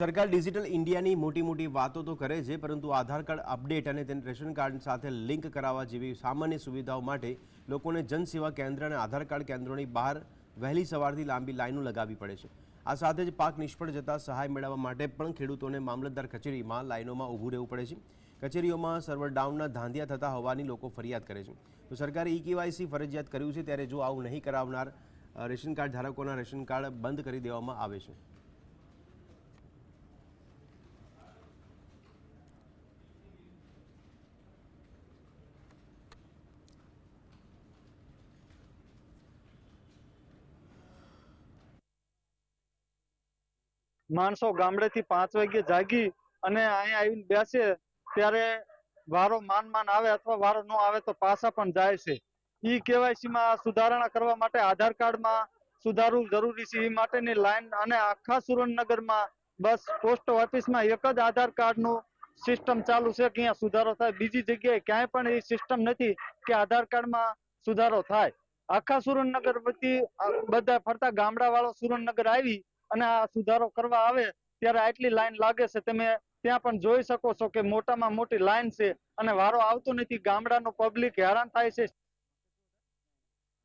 સરકાર ડિજિટલ ઇન્ડિયાની મોટી વાતો તો કરે છે, પરંતુ આધાર કાર્ડ અપડેટ અને તેને રેશન કાર્ડ સાથે લિંક કરાવવા જેવી સામાન્ય સુવિધાઓ માટે લોકોને જનસેવા કેન્દ્ર અને આધાર કાર્ડ કેન્દ્રોની બહાર વહેલી સવારથી લાંબી લાઈનો લગાવવી પડે છે। આ સાથે જ પાક નિષ્ફળ જતા સહાય મેળવવા માટે પણ ખેડૂતોને મામલતદાર કચેરીમાં લાઈનોમાં ઊભું રહેવું પડે છે। કચેરીઓમાં સર્વર ડાઉનના ધાંધિયા થતા હોવાની લોકો ફરિયાદ કરે છે। તો સરકારે ઈ-કેવાયસી ફરજિયાત કર્યું છે, ત્યારે જો આવું નહીં કરાવનાર રેશન કાર્ડ ધારકોના રેશન કાર્ડ બંધ કરી દેવામાં આવે છે। માણસો ગામડેથી 5 વાગે જાગી અને અહીંયા આવીને બેસે ત્યારે વારો માન આવે અથવા વારો ન આવે તો પાછા પણ જાય છે। ઈ-કેવાયસી માં સુધારણા કરવા માટે આધાર કાર્ડમાં સુધારવું જરૂરી છે। એ માટેની લાઈન અને આખા સુરેન્દ્રનગરમાં બસ પોસ્ટ ઓફિસમાં એક જ આધાર કાર્ડનું સિસ્ટમ ચાલુ છે કે અહીંયા સુધારો થાય। બીજી જગ્યાએ ક્યાંય પણ એ સિસ્ટમ નથી કે આધાર કાર્ડમાં સુધારો થાય। આખા સુરેન્દ્રનગર વતી બધા ફરતા ગામડા વાળો સુરેન્દ્રનગર આવી અને આ સુધારો કરવા આવે ત્યારે આટલી લાઈન લાગે છે। તમે ત્યાં પણ જોઈ શકો છો કે મોટામાં મોટી લાઈન છે અને વારો આવતો નથી। ગામડાનું પબ્લિક હેરાન થાય છે।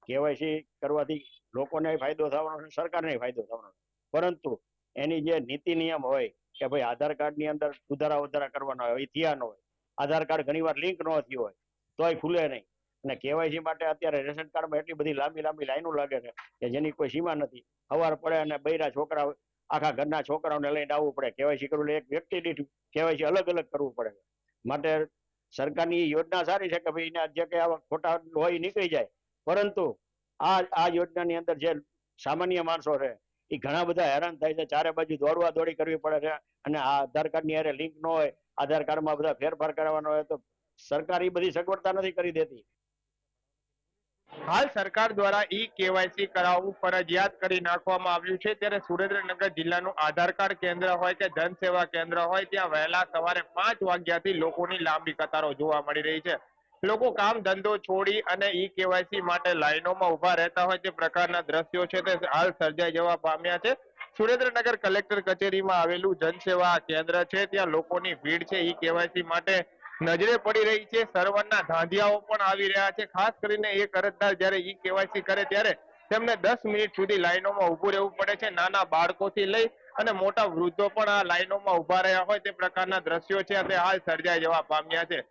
કેવાયસી કરવાથી લોકોને ફાયદો થવાનો છે, સરકારને ફાયદો થવાનો, પરંતુ એની જે નીતિ નિયમ હોય કે ભાઈ આધાર કાર્ડ ની અંદર સુધારા વધારા કરવાના હોય, એ થયા ન હોય। આધાર કાર્ડ ઘણીવાર લિંક ન થયું હોય તોય ખુલે નહીં। અને કેવાયસી માટે અત્યારે રેશન કાર્ડમાં એટલી બધી લાંબી લાઈનો લાગે છે કે જેની કોઈ સીમા નથી। સવાર પડે અને બૈરા છોકરા આખા ઘરના છોકરાઓને લઈને આવવું પડે। કેવાયસી કરવું એક વ્યક્તિ દીઠ કેવાયસી અલગ અલગ કરવું પડે। માટે સરકારની યોજના સારી છે કે ભાઈ એના જે કઈ આવા ખોટા હોય નીકળી જાય, પરંતુ આ યોજનાની અંદર જે સામાન્ય માણસો છે એ ઘણા બધા હેરાન થાય છે। ચારે બાજુ દોડવા દોડી કરવી પડે છે અને આ આધાર કાર્ડ ની હારે લિંક ન હોય, આધાર કાર્ડમાં બધા ફેરફાર કરવાનો હોય તો સરકાર એ બધી સગવડતા નથી કરી દેતી। હાલ સરકાર દ્વારા ઈ-કેવાયસી કરાવવું ફરજિયાત કરી નાખવામાં આવ્યું છે, ત્યારે સુરેન્દ્રનગર જિલ્લાનું આધાર કાર્ડ કેન્દ્ર હોય કે જનસેવા કેન્દ્ર હોય ત્યાં વહેલા સવારે 5 વાગ્યાથી લોકોની લાંબી કતારો જોવા મળી રહી છે। લોકો કામ ધંધો છોડી અને ઈ-કેવાયસી માટે લાઈનોમાં ઉભા રહેતા હોય તે પ્રકારના દ્રશ્યો છે તે હાલ સર્જાઈ જવા પામ્યા છે। સુરેન્દ્રનગર કલેક્ટર કચેરીમાં આવેલું જનસેવા કેન્દ્ર છે, ત્યાં લોકોની ભીડ છે ઈ-કેવાયસી માટે નજરે પડી રહી છે। સર્વરના ધાંધિયાઓ પણ આવી રહ્યા છે। ખાસ કરીને એક અરજદાર જ્યારે ઈ-કેવાયસી કરે ત્યારે તેમને 10 મિનિટ સુધી લાઈનોમાં ઉભું રહેવું પડે છે। નાના બાળકોથી લઈ અને મોટા વૃદ્ધો પણ આ લાઈનોમાં ઉભા રહ્યા હોય તે પ્રકારના દ્રશ્યો છે તે હાલ સર્જાઈ જવા પામ્યા છે।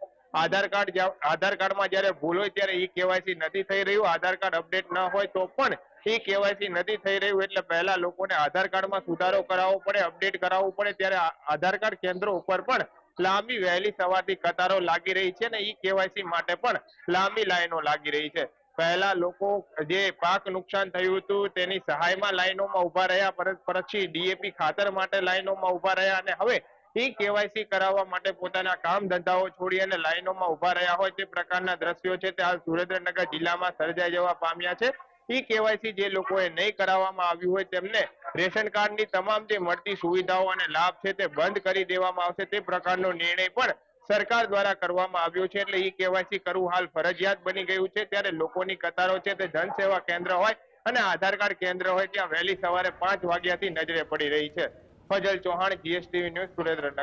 આધાર કાર્ડમાં જ્યારે ભૂલ હોય ત્યારે ઈ-કેવાયસી નથી થઈ રહ્યું, આધાર કાર્ડ અપડેટ ન હોય તો પણ ઈ-કેવાયસી નથી થઈ રહ્યું, એટલે પહેલા લોકોને આધાર કાર્ડમાં સુધારો કરાવવો પડે, અપડેટ કરાવવું પડે। ત્યારે આધાર કાર્ડ કેન્દ્રો ઉપર પણ લાંબી વહેલી સવારથી કતારો લાગી રહી છે અને ઈ-કેવાયસી માટે પણ લાંબી લાઈનો લાગી રહી છે। પહેલા લોકો જે પાક નુકસાન થયું હતું તેની સહાયમાં લાઈનોમાં ઉભા રહ્યા, પછી ડીએપી ખાતર માટે લાઈનોમાં ઉભા રહ્યા અને હવે ઈ-કેવાયસી કરાવવા માટે પોતાના કામ ધંધાઓ છોડી અને લાઈનોમાં ઉભા રહ્યા હોય તે પ્રકારના દ્રશ્યો છે તે હાલ સુરેન્દ્રનગર જિલ્લામાં સર્જાઈ જવા પામ્યા છે। ઈ-કેવાયસી જે લોકોએ નહીં કરાવવામાં આવ્યું હોય તેમને રેશન કાર્ડની તમામ જે મળતી સુવિધાઓ અને લાભ છે તે બંધ કરી દેવામાં આવશે, તે પ્રકારનો નિર્ણય પણ સરકાર દ્વારા કરવામાં આવ્યો છે। એટલે ઈ-કેવાયસી કરવું હાલ ફરજિયાત બની ગયું છે। ત્યારે લોકોની કતારો છે તે જનસેવા કેન્દ્ર હોય અને આધાર કાર્ડ કેન્દ્ર હોય ત્યાં વહેલી સવારે 5 વાગ્યાથી નજરે પડી રહી છે। Fazal Chauhan, GSTV news, Surendranagar.